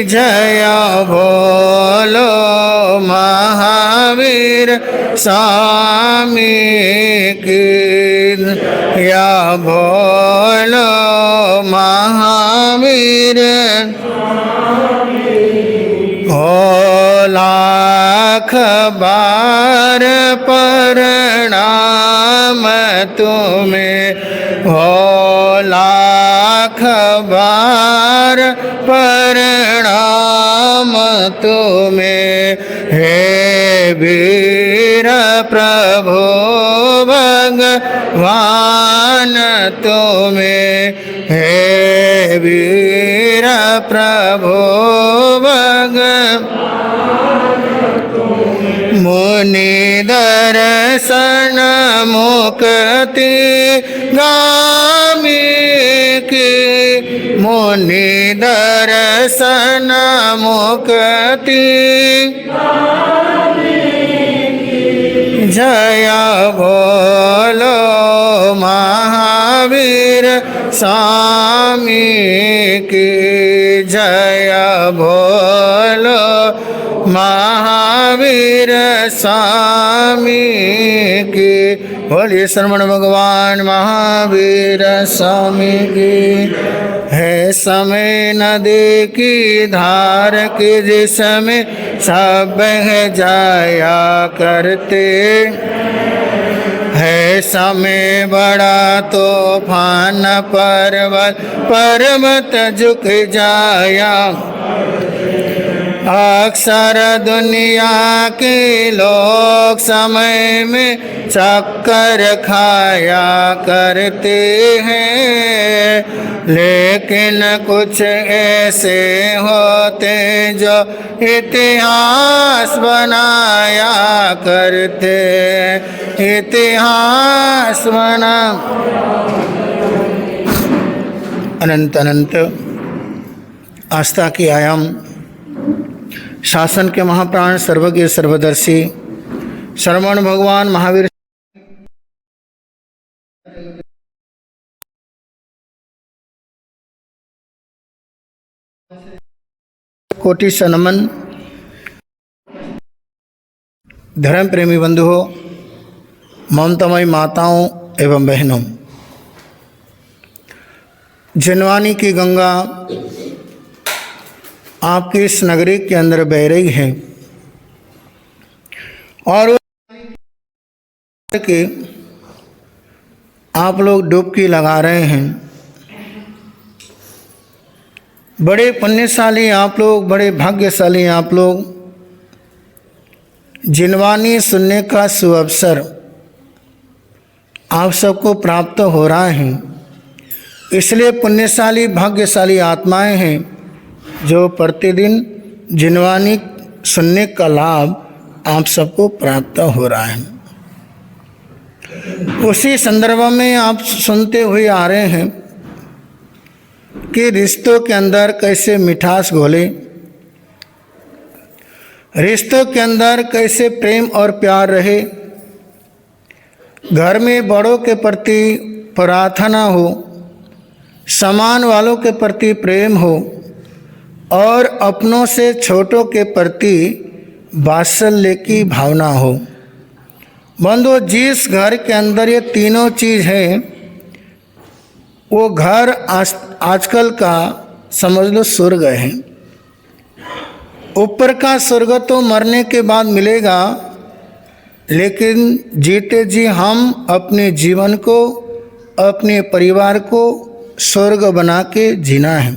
जय बोलो महावीर स्वामी की या बोलो महावीर हो लाख बार प्रणाम तुम्हें हो लाख बार प्रणाम तुम्हें हे वीर प्रभु भगवान तुम्हें हे वीर प्रभु मुनि दर्शन मुक्ति गामी की मुनि दर्शन मुक्ति जय बोलो महावीर स्वामी की जय बोलो महावीर स्वामी की बोलिए श्रवण भगवान महावीर स्वामी की है समय नदी की धार की जिसमें सब बह जाया करते है समय बड़ा तूफान पर्वत झुक जाया अक्सर दुनिया के लोग समय में चक्कर खाया करते हैं लेकिन कुछ ऐसे होते जो इतिहास बनाया करते इतिहास बना अनंत अनंत आस्था की आयाम शासन के महाप्राण सर्वज्ञ सर्वदर्शी श्रवण भगवान महावीर कोटि से नमन। धर्म प्रेमी बंधुओं, ममतामयी माताओं एवं बहनों, जिनवानी की गंगा आपकी इस नगरी के अंदर बह रही है और कि आप लोग डुबकी लगा रहे हैं। बड़े पुण्यशाली आप लोग, बड़े भाग्यशाली आप लोग। जिनवानी सुनने का सुअवसर आप सबको प्राप्त हो रहा है, इसलिए पुण्यशाली भाग्यशाली आत्माएं हैं जो प्रतिदिन जिनवानी सुनने का लाभ आप सबको प्राप्त हो रहा है। उसी संदर्भ में आप सुनते हुए आ रहे हैं कि रिश्तों के अंदर कैसे मिठास घोले, रिश्तों के अंदर कैसे प्रेम और प्यार रहे, घर में बड़ों के प्रति प्रार्थना हो, समान वालों के प्रति प्रेम हो और अपनों से छोटों के प्रति वात्सल्य की भावना हो। बंधु, जिस घर के अंदर ये तीनों चीज़ है वो घर आजकल का समझ लो स्वर्ग है। ऊपर का स्वर्ग तो मरने के बाद मिलेगा, लेकिन जीते जी हम अपने जीवन को, अपने परिवार को स्वर्ग बना के जीना है।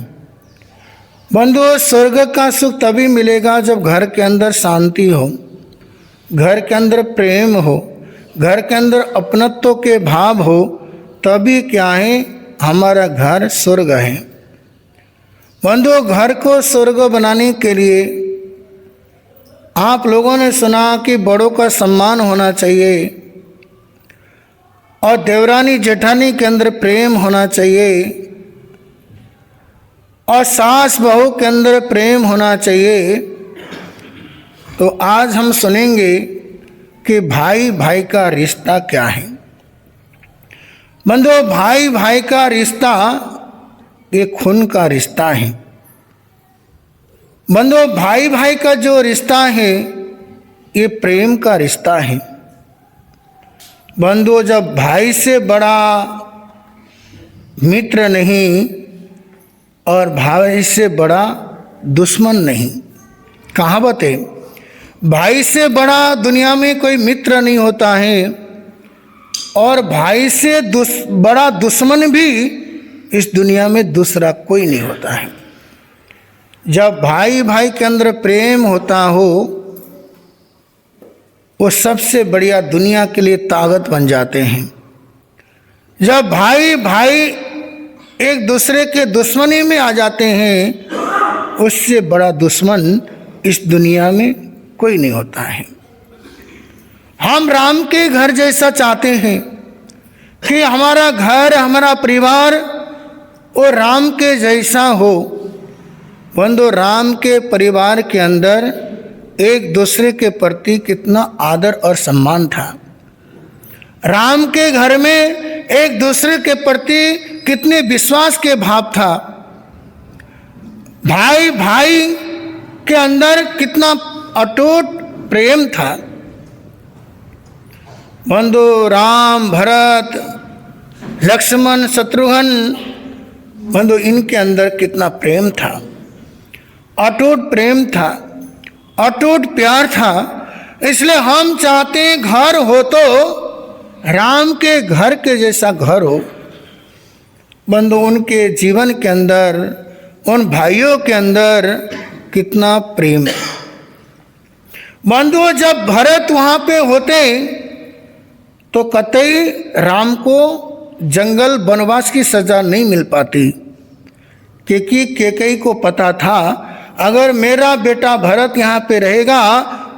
बंधु, स्वर्ग का सुख तभी मिलेगा जब घर के अंदर शांति हो, घर के अंदर प्रेम हो, घर के अंदर अपनत्व के भाव हो, तभी क्या है हमारा घर स्वर्ग है। बंधु, घर को स्वर्ग बनाने के लिए आप लोगों ने सुना कि बड़ों का सम्मान होना चाहिए और देवरानी जेठानी के अंदर प्रेम होना चाहिए और सास बहू के अंदर प्रेम होना चाहिए। तो आज हम सुनेंगे कि भाई भाई का रिश्ता क्या है। बंधु, भाई भाई का रिश्ता ये खून का रिश्ता है। बंधुओं, भाई भाई का जो रिश्ता है ये प्रेम का रिश्ता है। बंधुओं, जब भाई से बड़ा मित्र नहीं और भाई से बड़ा दुश्मन नहीं। कहावत है, भाई से बड़ा दुनिया में कोई मित्र नहीं होता है और भाई से बड़ा दुश्मन भी इस दुनिया में दूसरा कोई नहीं होता है। जब भाई भाई के अंदर प्रेम होता हो, वो सबसे बढ़िया दुनिया के लिए ताकत बन जाते हैं। जब भाई भाई एक दूसरे के दुश्मनी में आ जाते हैं, उससे बड़ा दुश्मन इस दुनिया में कोई नहीं होता है। हम राम के घर जैसा चाहते हैं कि हमारा घर, हमारा परिवार वो राम के जैसा हो। बंधु, राम के परिवार के अंदर एक दूसरे के प्रति कितना आदर और सम्मान था। राम के घर में एक दूसरे के प्रति कितने विश्वास के भाव था। भाई भाई के अंदर कितना अटूट प्रेम था। बंधु, राम, भरत, लक्ष्मण, शत्रुघ्न, बंधु, इनके अंदर कितना प्रेम था, अटूट प्रेम था, अटूट प्यार था। इसलिए हम चाहते हैं घर हो तो राम के घर के जैसा घर हो। बंधु, उनके जीवन के अंदर, उन भाइयों के अंदर कितना प्रेम। बंधु, जब भरत वहां पे होते तो कतई राम को जंगल वनवास की सजा नहीं मिल पाती, क्योंकि कैकेयी को पता था अगर मेरा बेटा भरत यहाँ पे रहेगा,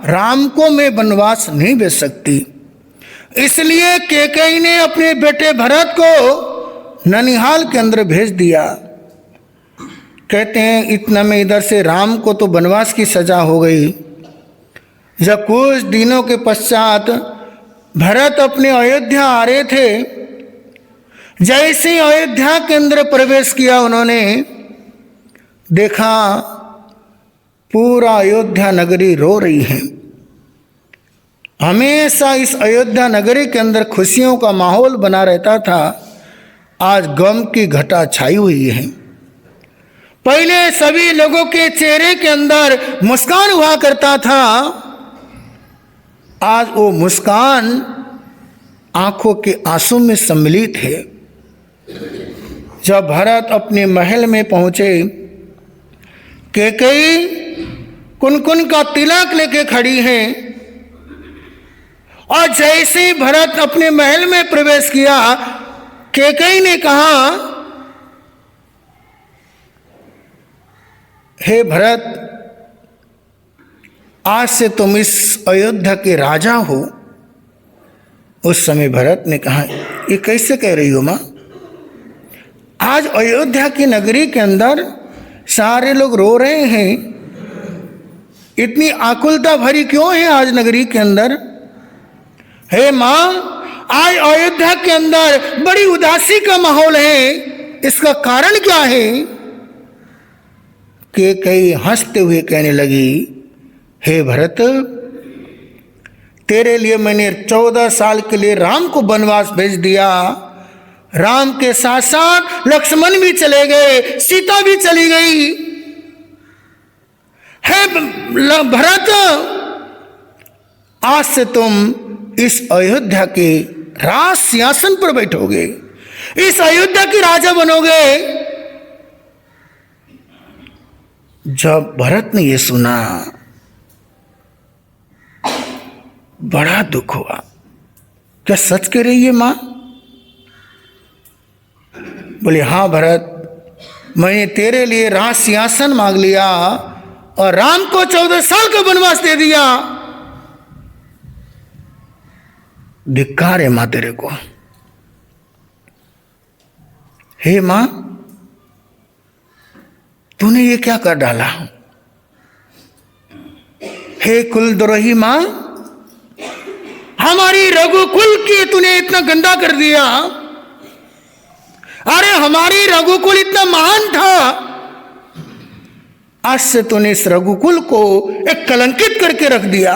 राम को मैं वनवास नहीं भेज सकती। इसलिए कैकेयी ने अपने बेटे भरत को ननिहाल के अंदर भेज दिया। कहते हैं इतना में इधर से राम को तो वनवास की सजा हो गई। जब कुछ दिनों के पश्चात भरत अपने अयोध्या आ रहे थे, जैसे ही अयोध्या के अंदर प्रवेश किया, उन्होंने देखा पूरा अयोध्या नगरी रो रही है। हमेशा इस अयोध्या नगरी के अंदर खुशियों का माहौल बना रहता था, आज गम की घटा छाई हुई है। पहले सभी लोगों के चेहरे के अंदर मुस्कान हुआ करता था, आज वो मुस्कान आंखों के आंसू में सम्मिलित है। जब भरत अपने महल में पहुंचे, कैकेयी कुनकुन का तिलक लेके खड़ी है और जैसे ही भरत अपने महल में प्रवेश किया, कैकेयी ने कहा, हे भरत, आज से तुम इस अयोध्या के राजा हो। उस समय भरत ने कहा, ये कैसे कह रही हो मां? आज अयोध्या की नगरी के अंदर सारे लोग रो रहे हैं, इतनी आकुलता भरी क्यों है आज नगरी के अंदर? हे मां, आज अयोध्या के अंदर बड़ी उदासी का माहौल है, इसका कारण क्या है? कैकेयी हंसते हुए कहने लगी, हे भरत, तेरे लिए मैंने 14 साल के लिए राम को वनवास भेज दिया। राम के साथ साथ लक्ष्मण भी चले गए, सीता भी चली गई। हे भरत, आज से तुम इस अयोध्या के राज सिंहासन पर बैठोगे, इस अयोध्या के राजा बनोगे। जब भरत ने यह सुना, बड़ा दुख हुआ। क्या सच कह रही है मां? बोले, हाँ भरत, मैंने तेरे लिए राज सिंहासन मांग लिया और राम को 14 साल का वनवास दे दिया। धिक्कार है मां तेरे को। हे मां, तूने ये क्या कर डाला? हे कुलद्रोही मां, हमारी रघुकुल की तूने इतना गंदा कर दिया। अरे हमारी रघुकुल इतना महान था, आज से तूने इस रघुकुल को एक कलंकित करके रख दिया।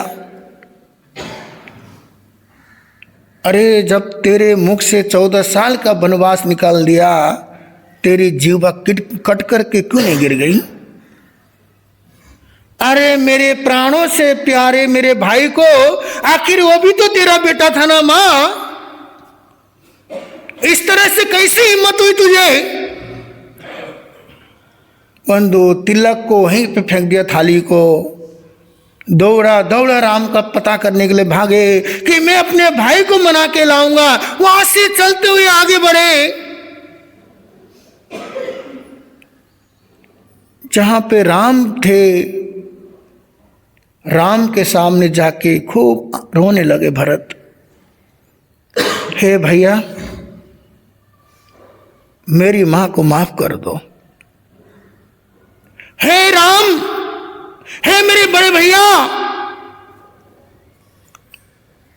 अरे जब तेरे मुख से 14 साल का वनवास निकाल दिया, तेरी जीवा कट करके क्यों नहीं गिर गई? अरे मेरे प्राणों से प्यारे मेरे भाई को, आखिर वो भी तो तेरा बेटा था ना मां। इस तरह से कैसी हिम्मत हुई तुझे? बंधु तिलक को वहीं पे फेंक दिया, थाली को। दौड़ा दौड़ा राम का पता करने के लिए भागे कि मैं अपने भाई को मना के लाऊंगा। वहां से चलते हुए आगे बढ़े, जहां पे राम थे, राम के सामने जाके खूब रोने लगे भरत। हे भैया, मेरी मां को माफ कर दो। हे राम, हे मेरे बड़े भैया,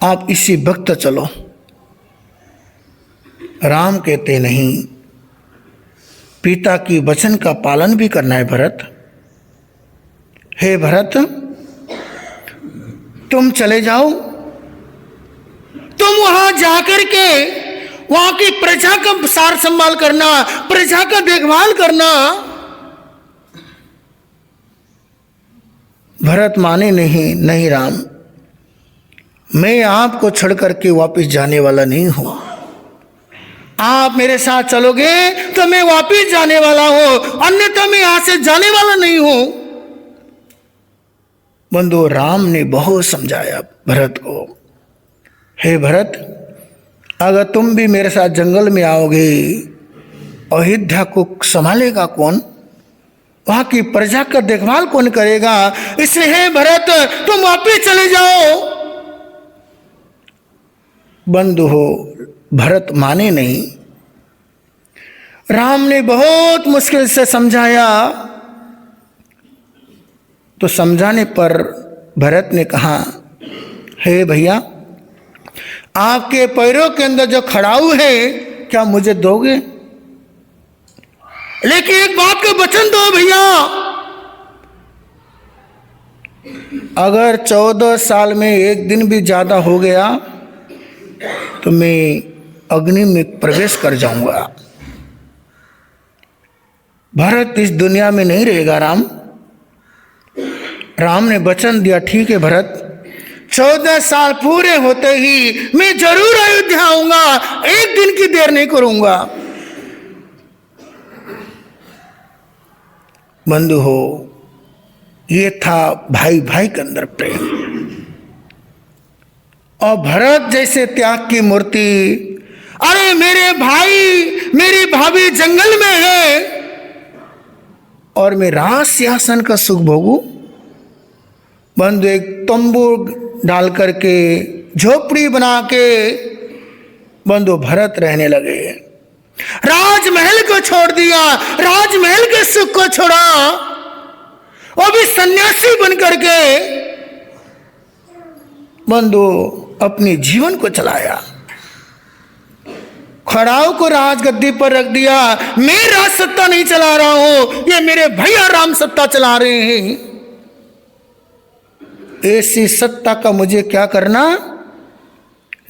आप इसी वक्त चलो। राम कहते नहीं, पिता की वचन का पालन भी करना है भरत। हे भरत, तुम चले जाओ, तुम वहां जाकर के वहां की प्रजा का सार संभाल करना, प्रजा का देखभाल करना। भरत माने नहीं, नहीं राम, मैं आपको छोड़ करके वापस जाने वाला नहीं हूं। आप मेरे साथ चलोगे तो मैं वापस जाने वाला हूं, अन्यथा मैं यहां से जाने वाला नहीं हूं। बंधु राम ने बहुत समझाया भरत को। हे भरत, अगर तुम भी मेरे साथ जंगल में आओगे, अयोध्या को संभालेगा कौन? वहां की प्रजा का देखभाल कौन करेगा? इसलिए हे भरत, तुम वापिस चले जाओ। बंधु हो, भरत माने नहीं। राम ने बहुत मुश्किल से समझाया, तो समझाने पर भरत ने कहा, हे भैया, आपके पैरों के अंदर जो खड़ाऊ है, क्या मुझे दोगे? लेकिन एक बात का वचन दो भैया, अगर 14 साल में एक दिन भी ज्यादा हो गया तो मैं अग्नि में प्रवेश कर जाऊंगा। भरत इस दुनिया में नहीं रहेगा। राम ने वचन दिया, ठीक है भरत, 14 साल पूरे होते ही मैं जरूर अयोध्या आऊंगा, एक दिन की देर नहीं करूंगा। बंधु हो, ये था भाई भाई के अंदर प्रेम। और भरत जैसे त्याग की मूर्ति, अरे मेरे भाई मेरी भाभी जंगल में है और मैं राज सिंहासन का सुख भोगू। बंधु एक तंबू डाल करके, झोपड़ी बना के बंधु भरत रहने लगे। राजमहल को छोड़ दिया, राजमहल के सुख को छोड़ा, वो भी सन्यासी बन करके बंधु अपने जीवन को चलाया। खड़ाऊ को राजगद्दी पर रख दिया। मैं राज सत्ता नहीं चला रहा हूं, ये मेरे भैया राम सत्ता चला रहे हैं। ऐसी सत्ता का मुझे क्या करना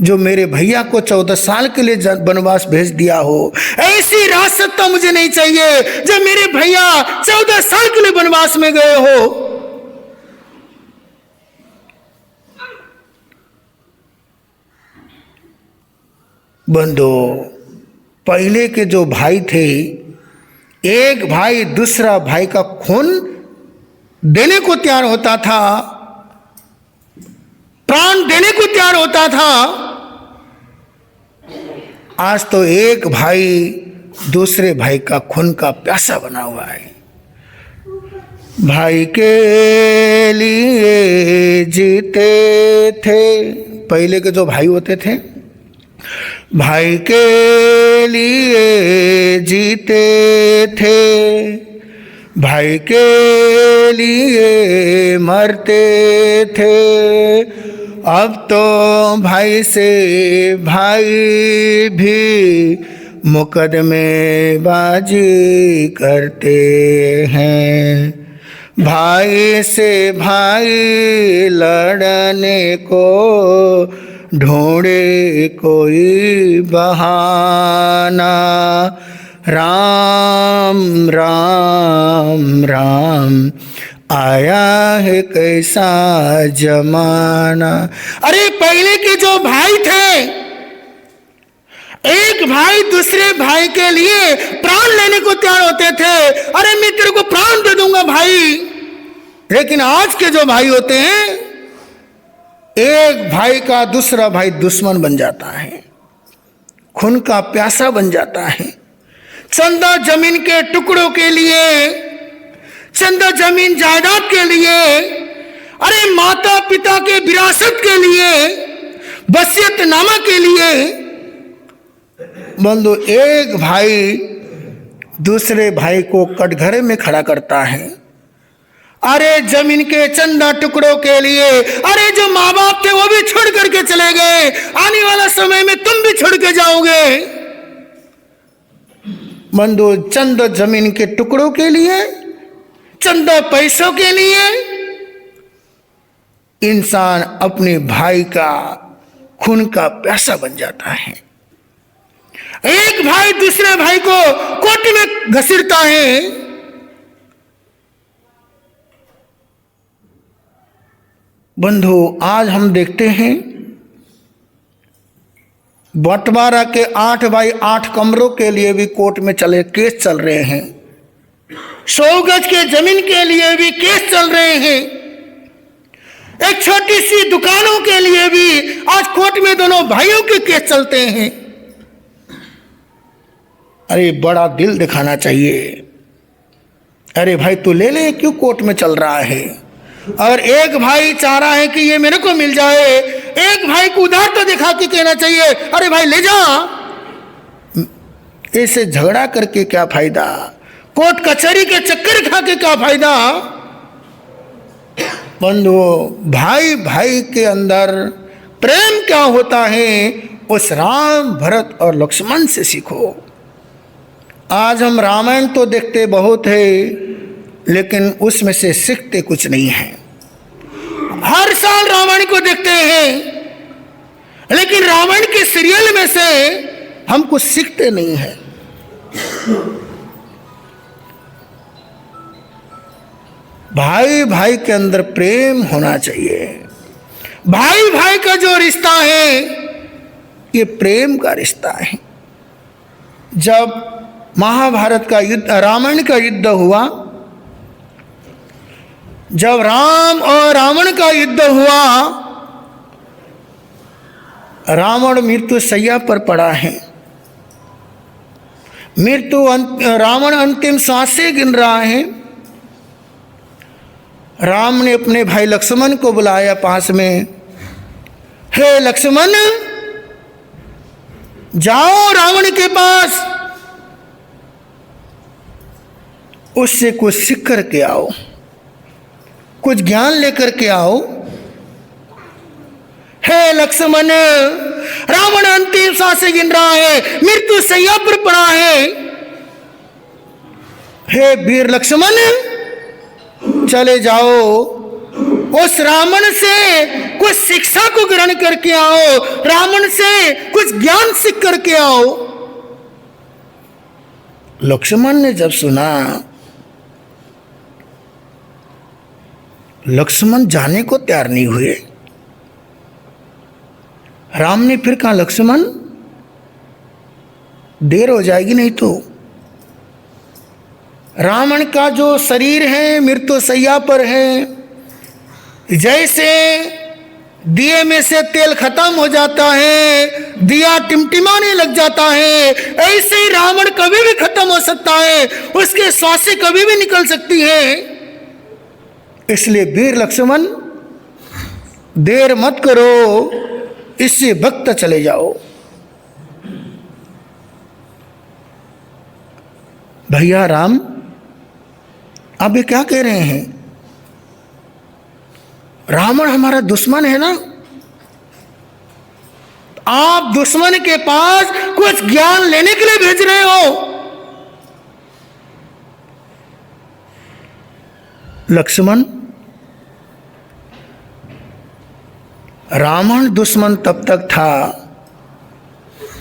जो मेरे भैया को 14 साल के लिए वनवास भेज दिया हो। ऐसी राज सत्ता मुझे नहीं चाहिए जब मेरे भैया 14 साल के लिए वनवास में गए हो। बंधु, पहले के जो भाई थे, एक भाई दूसरा भाई का खून देने को तैयार होता था, प्राण देने को तैयार होता था। आज तो एक भाई दूसरे भाई का खून का प्यासा बना हुआ है। भाई के लिए जीते थे, पहले के जो भाई होते थे, भाई के लिए जीते थे, भाई के लिए मरते थे। अब तो भाई से भाई भी मुकदमे बाजी करते हैं। भाई से भाई लड़ने को ढूंढे कोई बहाना। राम राम राम आया है कैसा जमाना। अरे पहले के जो भाई थे, एक भाई दूसरे भाई के लिए प्राण लेने को तैयार होते थे। अरे मैं तेरे को प्राण दे दूंगा भाई। लेकिन आज के जो भाई होते हैं, एक भाई का दूसरा भाई दुश्मन बन जाता है, खून का प्यासा बन जाता है। चंदा जमीन के टुकड़ों के लिए, चंदा जमीन जायदाद के लिए, अरे माता पिता के विरासत के लिए, वसीयतनामा के लिए, बंधु एक भाई दूसरे भाई को कटघरे में खड़ा करता है। अरे जमीन के चंदा टुकड़ों के लिए, अरे जो माँ बाप थे वो भी छोड़ करके चले गए, आने वाला समय में तुम भी छोड़ के जाओगे। बंधु चंद जमीन के टुकड़ों के लिए, चंदा पैसों के लिए इंसान अपने भाई का खून का प्यासा बन जाता है। एक भाई दूसरे भाई को कोर्ट में घसीटता है। बंधु आज हम देखते हैं बंटवारा के 8 बाई 8 कमरों के लिए भी कोर्ट में केस चल रहे हैं। 100 गज के जमीन के लिए भी केस चल रहे हैं। एक छोटी सी दुकानों के लिए भी आज कोर्ट में दोनों भाइयों के केस चलते हैं। अरे बड़ा दिल दिखाना चाहिए। अरे भाई तू ले ले, क्यों कोर्ट में चल रहा है? अगर एक भाई चाह रहा है कि ये मेरे को मिल जाए, एक भाई को उधार तो दिखा के कहना चाहिए अरे भाई ले जा। ऐसे झगड़ा करके क्या फायदा? कोर्ट कचहरी के चक्कर खा के क्या फायदा? बंधुओं, भाई भाई के अंदर प्रेम क्या होता है उस राम भरत और लक्ष्मण से सीखो। आज हम रामायण तो देखते बहुत है, लेकिन उसमें से सीखते कुछ नहीं है। हर साल रामायण को देखते हैं, लेकिन रामायण के सीरियल में से हम कुछ सीखते नहीं है। भाई भाई के अंदर प्रेम होना चाहिए। भाई भाई का जो रिश्ता है ये प्रेम का रिश्ता है। जब महाभारत का युद्ध, रामायण का युद्ध हुआ, जब राम और रावण का युद्ध हुआ, रावण मृत्यु शैया पर पड़ा है। रावण अंतिम सांसें गिन रहा है। राम ने अपने भाई लक्ष्मण को बुलाया पास में। हे लक्ष्मण, जाओ रावण के पास, उससे कुछ सीख करके आओ, कुछ ज्ञान लेकर के आओ। हे लक्ष्मण, रावण अंतिम सांसें गिन रहा है, मृत्यु शैया पर पड़ा है। हे वीर लक्ष्मण, चले जाओ, उस रावण से कुछ शिक्षा को ग्रहण करके आओ, रावण से कुछ ज्ञान सीख करके आओ। लक्ष्मण ने जब सुना, लक्ष्मण जाने को तैयार नहीं हुए। राम ने फिर कहा, लक्ष्मण देर हो जाएगी नहीं तो। रावण का जो शरीर है मृत्यु शैया पर है। जैसे दिए में से तेल खत्म हो जाता है, दिया टिमटिमाने लग जाता है, ऐसे ही रावण कभी भी खत्म हो सकता है, उसके श्वासें कभी भी निकल सकती है। इसलिए वीर लक्ष्मण देर मत करो, इससे भक्त चले जाओ। भैया राम, आप ये क्या कह रहे हैं? रावण हमारा दुश्मन है ना, आप दुश्मन के पास कुछ ज्ञान लेने के लिए भेज रहे हो। लक्ष्मण, रावण दुश्मन तब तक था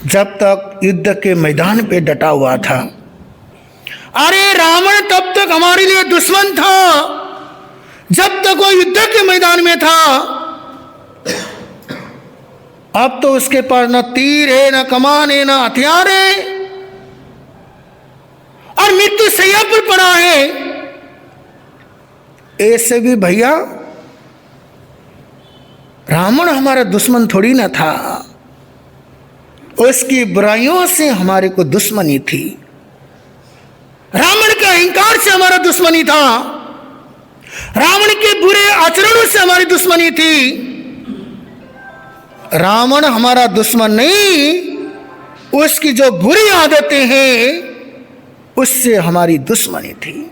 जब तक युद्ध के मैदान पे डटा हुआ था। अरे रावण तब तक हमारे लिए दुश्मन था जब तक वो युद्ध के मैदान में था। अब तो उसके पास न तीर है, न कमान है, न हथियार है, और मृत्यु शैया पर पड़ा है। ऐसे भी भैया रावण हमारा दुश्मन थोड़ी ना था, उसकी बुराइयों से हमारे को दुश्मनी थी। रावण के अहंकार से हमारा दुश्मनी था, रावण के बुरे आचरणों से हमारी दुश्मनी थी। रावण हमारा दुश्मन नहीं, उसकी जो बुरी आदतें हैं उससे हमारी दुश्मनी थी।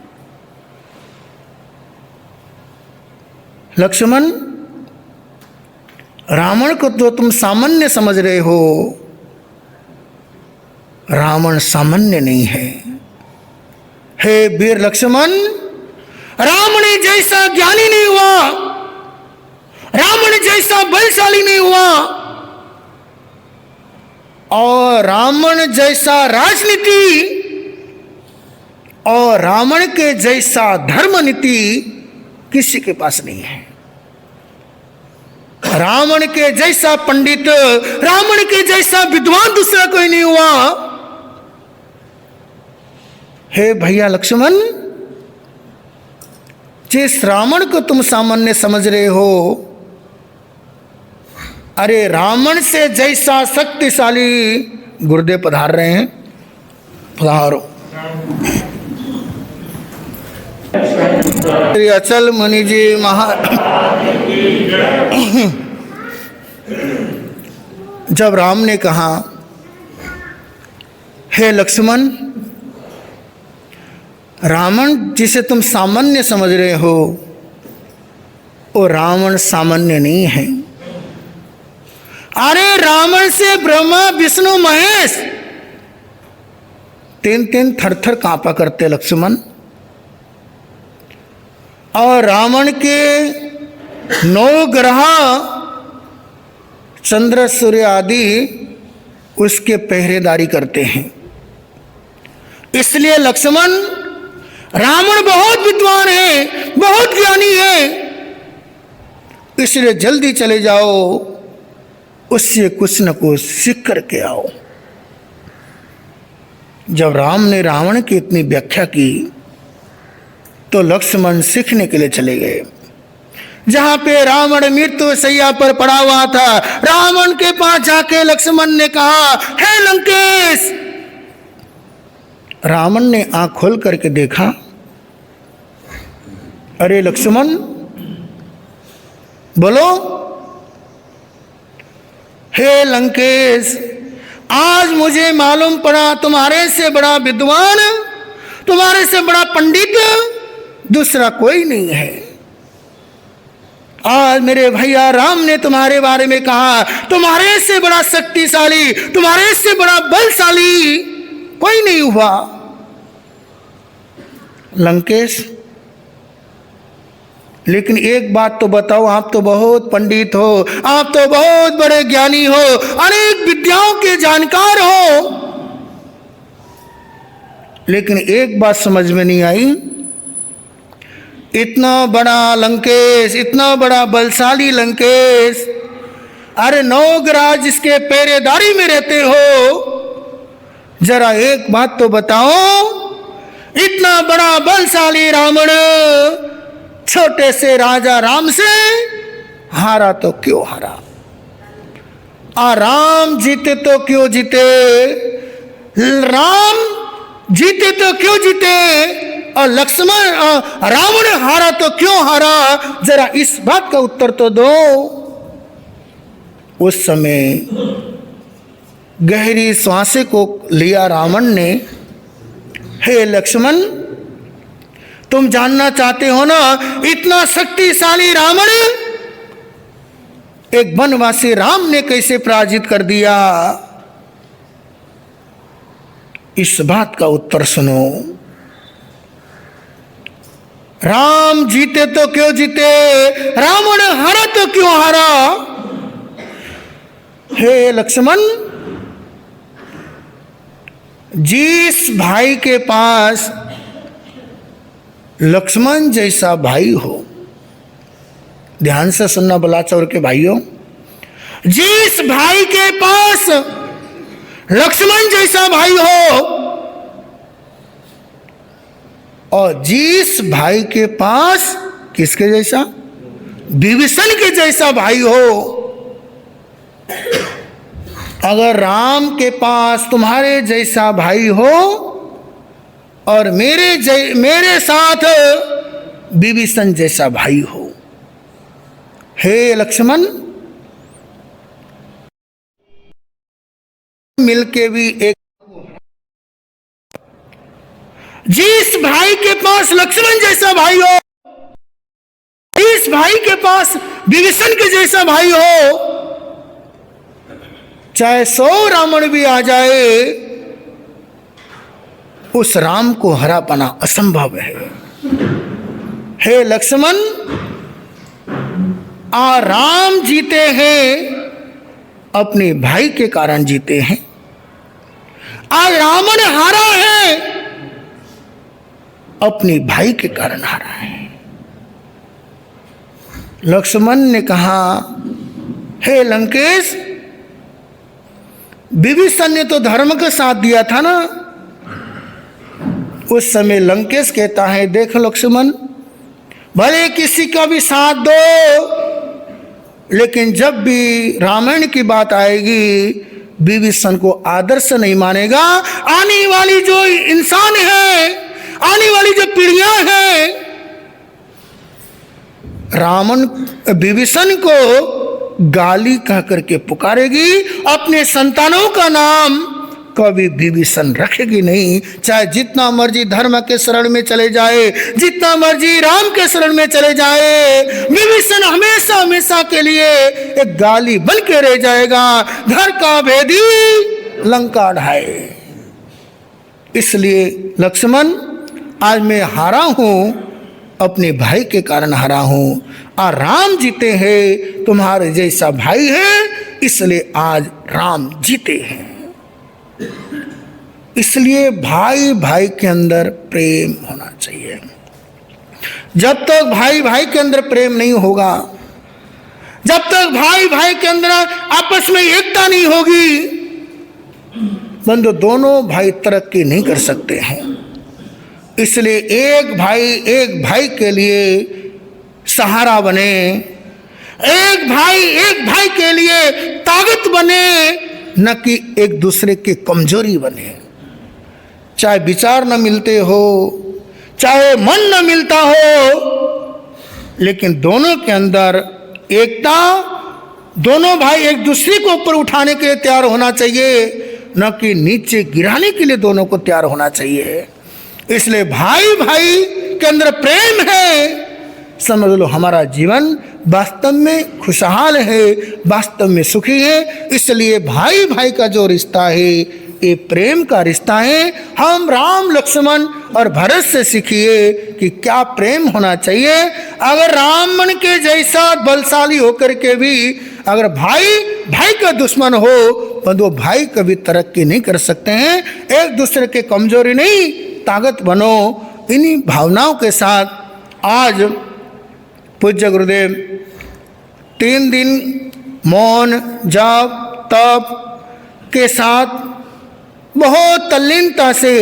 लक्ष्मण, रावण को तो तुम सामान्य समझ रहे हो, रावण सामान्य नहीं है। हे वीर लक्ष्मण, रावण जैसा ज्ञानी नहीं हुआ, रावण जैसा बलशाली नहीं हुआ, और रावण जैसा राजनीति और रावण के जैसा धर्म नीति किसी के पास नहीं है। रावण के जैसा पंडित, रावण के जैसा विद्वान दूसरा कोई नहीं हुआ। हे भैया लक्ष्मण, जिस रावण को तुम सामान्य समझ रहे हो, अरे रावण से जैसा शक्तिशाली गुरुदेव पधार रहे हैं, पधारो। श्री अचल मुनि जी जब राम ने कहा, हे लक्ष्मण, रावण जिसे तुम सामान्य समझ रहे हो, वो रावण सामान्य नहीं है। अरे रावण से ब्रह्मा विष्णु महेश तीन थर कांपा करते लक्ष्मण, और रावण के 9 ग्रह चंद्र सूर्य आदि उसके पहरेदारी करते हैं। इसलिए लक्ष्मण, रावण बहुत विद्वान है, बहुत ज्ञानी है, इसलिए जल्दी चले जाओ, उससे कुछ न कुछ सीख करके आओ। जब राम ने रावण की इतनी व्याख्या की तो लक्ष्मण सीखने के लिए चले गए। जहां पे रावण मृत्यु शैया पर पड़ा हुआ था, रावण के पास जाके लक्ष्मण ने कहा, हे लंकेश। रावण ने आंख खोल करके देखा, अरे लक्ष्मण बोलो। हे लंकेश, आज मुझे मालूम पड़ा तुम्हारे से बड़ा विद्वान, तुम्हारे से बड़ा पंडित दूसरा कोई नहीं है। आज मेरे भैया राम ने तुम्हारे बारे में कहा, तुम्हारे से बड़ा शक्तिशाली, तुम्हारे से बड़ा बलशाली कोई नहीं हुआ। लंकेश, लेकिन एक बात तो बताओ, आप तो बहुत पंडित हो, आप तो बहुत बड़े ज्ञानी हो, अनेक विद्याओं के जानकार हो, लेकिन एक बात समझ में नहीं आई, इतना बड़ा लंकेश, इतना बड़ा बलशाली लंकेश, अरे 9 ग्रह जिसके पहरेदारी में रहते हो, जरा एक बात तो बताओ, इतना बड़ा बलशाली रावण छोटे से राजा राम से हारा तो क्यों हारा? राम जीते तो क्यों जीते? राम जीते तो क्यों जीते? और लक्ष्मण रावण हारा तो क्यों हारा? जरा इस बात का उत्तर तो दो। उस समय गहरी सांसें को लिया रावण ने, हे लक्ष्मण, तुम जानना चाहते हो ना, इतना शक्तिशाली रावण एक वनवासी राम ने कैसे पराजित कर दिया? इस बात का उत्तर सुनो। राम जीते तो क्यों जीते, रावण हारा तो क्यों हारा। हे लक्ष्मण, जिस भाई के पास लक्ष्मण जैसा भाई हो, ध्यान से सुनना बलाचौर के भाइयों, जिस भाई के पास लक्ष्मण जैसा भाई हो और जिस भाई के पास किसके जैसा, विभीषण के जैसा भाई हो, अगर राम के पास तुम्हारे जैसा भाई हो और मेरे साथ विभीषण जैसा भाई हो, हे लक्ष्मण, मिलके भी एक, जिस भाई के पास लक्ष्मण जैसा भाई हो, जिस भाई के पास विभीषण के जैसा भाई हो, चाहे 100 रावण भी आ जाए, उस राम को हरा पाना असंभव है। हे लक्ष्मण, राम जीते हैं अपने भाई के कारण जीते हैं, आज रावण हारा है अपने भाई के कारण हारा है। लक्ष्मण ने कहा, हे लंकेश, विभीषण ने तो धर्म का साथ दिया था ना। उस समय लंकेश कहता है, देख लक्ष्मण, भले किसी का भी साथ दो, लेकिन जब भी रामायण की बात आएगी विभीषण को आदर्श नहीं मानेगा। आने वाली जो इंसान है, आने वाली जो पीढ़ियां हैं, विभीषण को गाली कह करके पुकारेगी, अपने संतानों का नाम कभी विभीषण रखेगी नहीं। चाहे जितना मर्जी धर्म के शरण में चले जाए, जितना मर्जी राम के शरण में चले जाए, विभीषण हमेशा हमेशा के लिए एक गाली बन के रह जाएगा। घर का भेदी लंका ढाए। इसलिए लक्ष्मण, आज मैं हारा हूं, अपने भाई के कारण हारा हूं, और राम जीते हैं, तुम्हारे जैसा भाई है, इसलिए आज राम जीते हैं। इसलिए भाई भाई के अंदर प्रेम होना चाहिए। जब तक भाई भाई के अंदर प्रेम नहीं होगा, जब तक भाई भाई के अंदर आपस में एकता नहीं होगी, बंधु दोनों भाई तरक्की नहीं कर सकते हैं। इसलिए एक भाई के लिए सहारा बने, एक भाई के लिए ताकत बने, न कि एक दूसरे की कमजोरी बने। चाहे विचार न मिलते हो, चाहे मन न मिलता हो, लेकिन दोनों के अंदर एकता, दोनों भाई एक दूसरे को ऊपर उठाने के लिए तैयार होना चाहिए, न कि नीचे गिराने के लिए दोनों को तैयार होना चाहिए। इसलिए भाई भाई के अंदर प्रेम है, समझ लो हमारा जीवन वास्तव में खुशहाल है, वास्तव में सुखी है। इसलिए भाई भाई का जो रिश्ता है ये प्रेम का रिश्ता है। हम राम लक्ष्मण और भरत से सीखिए कि क्या प्रेम होना चाहिए। अगर रावण के जैसा बलशाली होकर के भी अगर भाई भाई का दुश्मन हो तो दो भाई कभी तरक्की नहीं कर सकते हैं। एक दूसरे के कमजोरी नहीं, ताकत बनो। इन्हीं भावनाओं के साथ आज पूज्य गुरुदेव 3 दिन मौन जप तप के साथ बहुत तल्लीनता से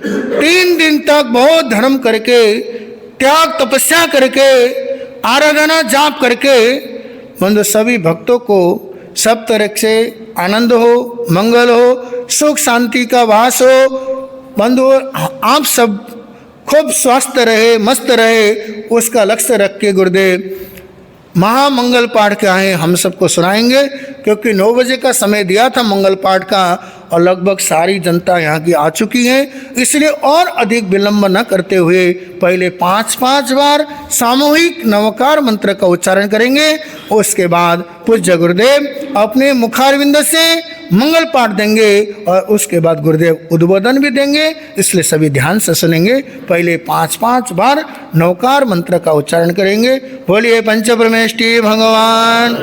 3 दिन तक बहुत धर्म करके, त्याग तपस्या करके, आराधना जाप करके बंधु सभी भक्तों को सब तरह से आनंद हो, मंगल हो, सुख शांति का वास हो। बंधु आप सब खूब स्वस्थ रहे, मस्त रहे, उसका लक्ष्य रख के गुरुदेव महामंगल पाठ क्या है हम सबको सुनाएंगे। क्योंकि 9 बजे का समय दिया था मंगल पाठ का और लगभग सारी जनता यहाँ की आ चुकी है। इसलिए और अधिक विलंब न करते हुए पहले 5-5 बार सामूहिक नवकार मंत्र का उच्चारण करेंगे। उसके बाद पूज्य गुरुदेव अपने मुखारविंद से मंगल पाठ देंगे और उसके बाद गुरुदेव उद्बोधन भी देंगे, इसलिए सभी ध्यान से सुनेंगे। पहले 5-5 बार नवकार मंत्र का उच्चारण करेंगे। बोलिए पंचब्रह्मेष्टि भगवान।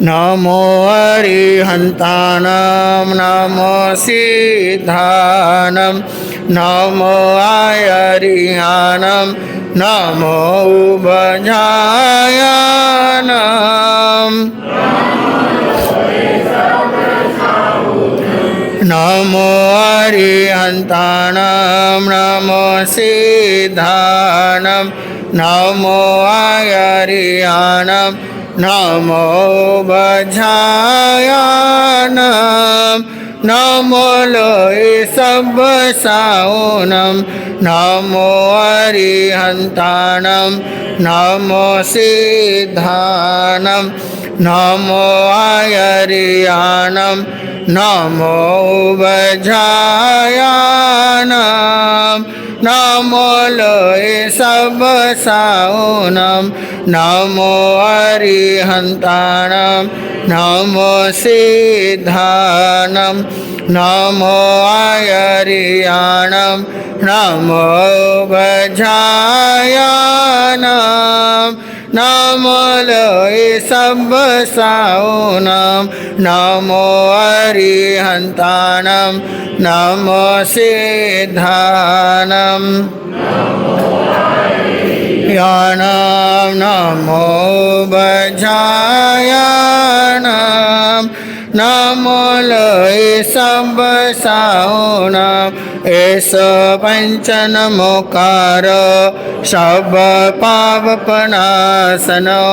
नमो अरिहंतानां नमो सिद्धानां नमो आयरिहानां नमो उभयानां नमो अरिहंतानां नमो सिद्धानां नमो आयरिहानां नमो उभयानां नमो लोय सब्बसाओनं नमो अरिहंतानां नमो सिद्धानां नमो आयरिहानां नमो उभयानां नमो लोय सब्बसाओनं नमो अरिहंतानां नमो सिद्धानां नमो आयरिहानां नमो उभयानां नमो लोय सब्बसाओनं नमो अरिहंतानां नमो सिद्धानां नमो उभयानां नमो लोय सब्बसाओनं एष पंचनमोकार सब पापनाशनो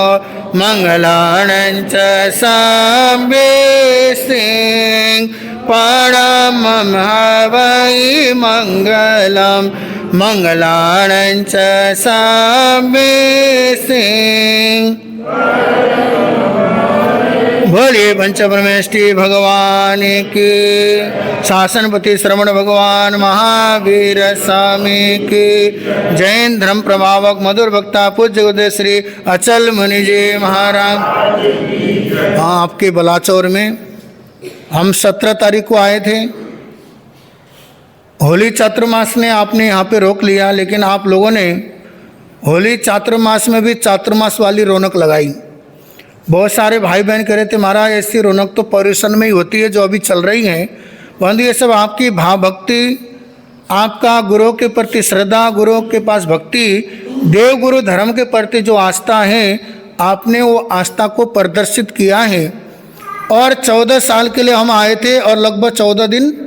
मंगलानं च सब्बेसिं परमं हवै मंगलं मंगलानं च सब्बेसिं। बोलिए पंचब्रह्मेष्टि भगवान की। शासनपति श्रवण भगवान महावीर स्वामी की। जैन धर्म प्रभावक मधुर वक्ता पूज्य गुरुदेव श्री अचल मुनि जी महाराज। हाँ, आपके बलाचौर में हम 17 तारीख को आए थे। होली चातुर्मास ने आपने यहाँ पे रोक लिया, लेकिन आप लोगों ने होली चातुर्मास में भी चातुर्मास वाली रौनक लगाई। बहुत सारे भाई बहन कह रहे थे महाराज ऐसी रौनक तो पर्यूषण में ही होती है जो अभी चल रही है। बंधु, ये सब आपकी भाव भक्ति, आपका गुरु के प्रति श्रद्धा, गुरु के पास भक्ति, देव गुरु धर्म के प्रति जो आस्था है, आपने वो आस्था को प्रदर्शित किया है। और 14 साल के लिए हम आए थे और लगभग 14 दिन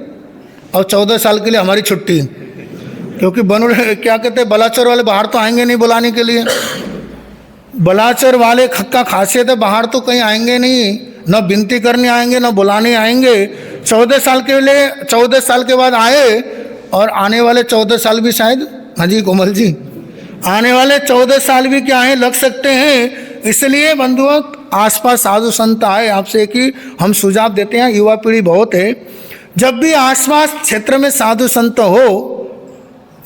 और 14 साल के लिए हमारी छुट्टी, क्योंकि क्या कहते हैं, बलाचौर वाले बाहर तो आएंगे नहीं बुलाने के लिए। बलाचौर वाले खक्का खासियत है, बाहर तो कहीं आएंगे नहीं, न विनती करने आएंगे न बुलाने आएंगे। 14 साल के लिए 14 साल के बाद आए और आने वाले 14 साल भी शायद, हाँ जी कोमल जी, आने वाले 14 साल भी क्या है लग सकते हैं। इसलिए बंधुओं, आसपास साधु संत आए, आपसे कि हम सुझाव देते हैं, युवा पीढ़ी बहुत है, जब भी आसपास क्षेत्र में साधु संत हो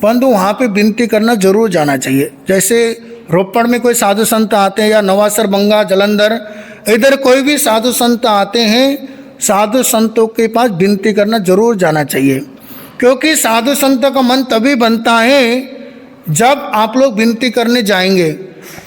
बंधु, वहाँ पे विनती करना जरूर जाना चाहिए। जैसे रोपड़ में कोई साधु संत आते हैं या नवासर, बंगा, जलंधर, इधर कोई भी साधु संत आते हैं, साधु संतों के पास विनती करना जरूर जाना चाहिए। क्योंकि साधु संतों का मन तभी बनता है जब आप लोग विनती करने जाएंगे,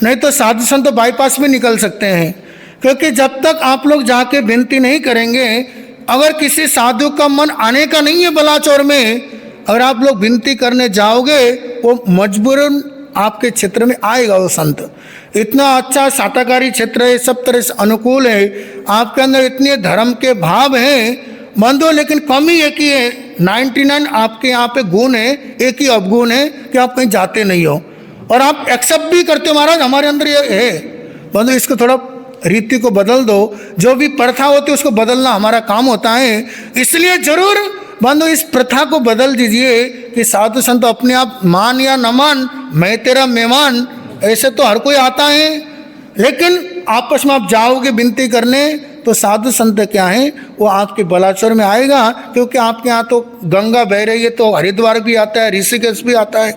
नहीं तो साधु संत बाईपास में निकल सकते हैं। क्योंकि जब तक आप लोग जाके विनती नहीं करेंगे, अगर किसी साधु का मन आने का नहीं है बलाचौर में, अगर आप लोग विनती करने जाओगे, वो मजबूरन आपके क्षेत्र में आएगा वो संत। इतना अच्छा साटाकारी क्षेत्र है, सब तरह से अनुकूल है, आपके अंदर इतने धर्म के भाव हैं बंधु, लेकिन कमी एक ही है, 99 आपके यहाँ पे गुण है, एक ही अवगुण है कि आप कहीं जाते नहीं हो और आप एक्सेप्ट भी करते हो, महाराज हमारे अंदर ये है। बंधु, इसको थोड़ा रीति को बदल दो, जो भी प्रथा होती है उसको बदलना हमारा काम होता है। इसलिए जरूर बंधु इस प्रथा को बदल दीजिए कि साधु संत अपने आप मान या न मान, मैं तेरा मेहमान, ऐसे तो हर कोई आता है, लेकिन आपस में आप जाओगे विनती करने तो साधु संत क्या है वो आपके बलाचौर में आएगा। क्योंकि आपके यहाँ तो गंगा बह रही है, तो हरिद्वार भी आता है, ऋषिकेश भी आता है,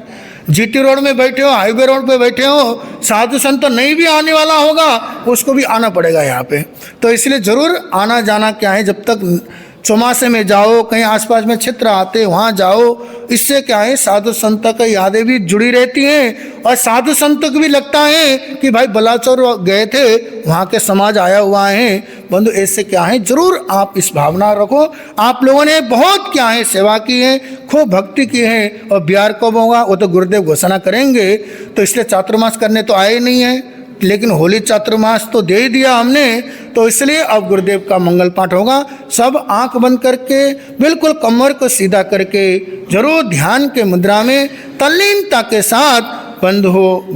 जीटी रोड में बैठे हो, हाईवे रोड पे बैठे हो, साधु संत तो नहीं भी आने वाला होगा, उसको भी आना पड़ेगा यहाँ पे। तो इसलिए ज़रूर आना जाना क्या है, जब तक चौमासे में जाओ, कहीं आसपास में क्षेत्र आते वहाँ जाओ, इससे क्या है साधु संत की यादें भी जुड़ी रहती हैं और साधु संत को भी लगता है कि भाई बलाचौर गए थे, वहाँ के समाज आया हुआ है। बंधु ऐसे क्या है, जरूर आप इस भावना रखो। आप लोगों ने बहुत क्या है सेवा की है, खूब भक्ति की है, और बिहार कब होगा वो तो गुरुदेव घोषणा करेंगे। तो इसलिए चातुर्मास करने तो आए नहीं है, लेकिन होली चातुर्मास तो दे ही दिया हमने, तो इसलिए अब गुरुदेव का मंगल पाठ होगा। सब आंख बंद करके बिल्कुल कमर को सीधा करके जरूर ध्यान के मुद्रा में तल्लीनता के साथ बंद हो।